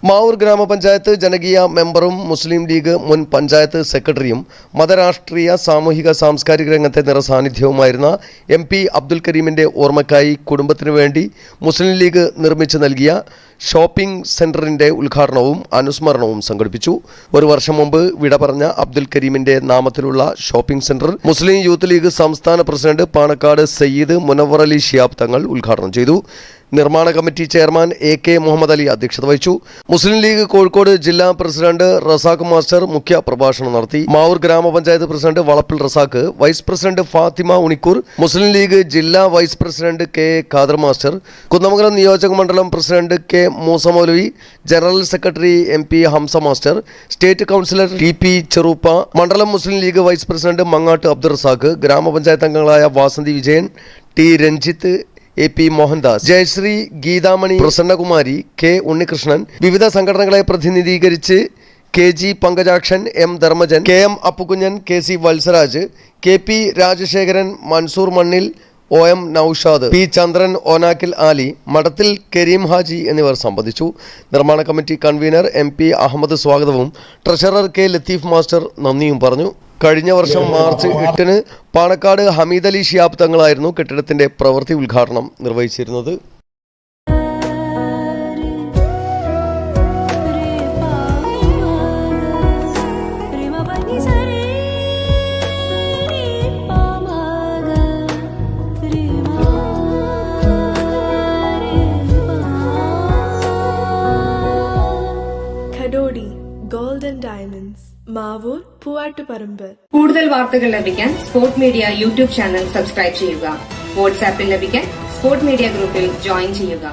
മാവൂർ ഗ്രാമപഞ്ചായത്ത് ജനകീയ മെമ്പറും മുസ്ലിം ലീഗ് മുൻ പഞ്ചായത്ത് സെക്രട്ടറിയും മതരാഷ്ട്രീയ സാമൂഹിക സാംസ്കാരിക രംഗത്തെ നിറസാന്നിധ്യവുമായിരുന്ന MP അബ്ദുൽ കരീമിന്റെ ഓർമ്മയ്ക്കായി കുടുംബത്തിനു വേണ്ടി മുസ്ലിം ലീഗ് നിർമ്മിച്ചു നൽകിയ ഷോപ്പിംഗ് സെന്ററിന്റെ ഉദ്ഘാടനവും അനുസ്മരണവും സംഘടിപ്പിച്ചു. ഒരു വർഷം മുമ്പ് വിട പറഞ്ഞ അബ്ദുൽ കരീമിന്റെ നാമത്തിലുള്ള shopping centre Muslim Youth League സംസ്ഥാന പ്രസിഡന്റ് പാണക്കാട് സയ്യിദ് മുനവ്വർ അലി ശിഹാബ് തങ്ങൾ ഉദ്ഘാടനം ചെയ്തു. നിർമ്മാണ committee chairman AK Muhammad Ali അധ്യക്ഷത വഹിച്ചു. മുസ്ലിം ലീഗ് കോഴിക്കോട് ജില്ലാ പ്രസിഡന്റ് റസാഖ് മാസ്റ്റർ മുഖ്യ പ്രഭാഷണം നടത്തി. Mavoor grama panchayat president Valappil Razak, vice president Fathima Unikkoor, Muslim League ജില്ലാ vice president KA Khader master, Kunnamangalam നിയോജക മണ്ഡലം president K Moosa Maulavi, general secretary MP Hamza master, state councillor TP Cheruppa, മണ്ഡലം മുസ്ലിം ലീഗ് വൈസ് പ്രസിഡന്റ് മങ്ങാട്ട് അബ്ദുൾ റസാഖ്, ഗ്രാമപഞ്ചായത്ത് അംഗങ്ങളായ Vasanthi Vijayan, T Ranjith, AP Mohandas, Jayashree, Geethamani, Prasannakumari, K Unnikrishnan, വിവിധ സംഘടനകളെ പ്രതിനിധീകരിച്ച് KG Pankajakshan, M Dharmajan, KM Appukunjan, KC Valsaraj, KP Rajasekharan, Mansoor മണ്ണിൽ, OM നൌഷാദ്, P ചന്ദ്രൻ, ഓനാക്കിൽ ആലി, മഠത്തിൽ കരീം ഹാജി എന്നിവർ സംബന്ധിച്ചു. നിർമ്മാണ കമ്മിറ്റി കൺവീനർ MP അഹമ്മദ് സ്വാഗതവും ട്രഷറർ K ലത്തീഫ് മാസ്റ്റർ നന്ദിയും പറഞ്ഞു. കഴിഞ്ഞ വർഷം മാർച്ച് 8-ന് പാണക്കാട് ഹമീദ് അലി ശിഹാബ് തങ്ങളായിരുന്നു കെട്ടിടത്തിന്റെ പ്രവൃത്തി ഉദ്ഘാടനം നിർവഹിച്ചിരുന്നത്. Golden Diamonds, Mavoor, Poovattuparamba. കൂടുതൽ വാർത്തകൾ ലഭിക്കാൻ sport media YouTube channel subscribe ചെയ്യുക. വാട്സാപ്പിൽ ലഭിക്കാൻ സ്പോർട് മീഡിയ ഗ്രൂപ്പിൽ ജോയിൻ ചെയ്യുക.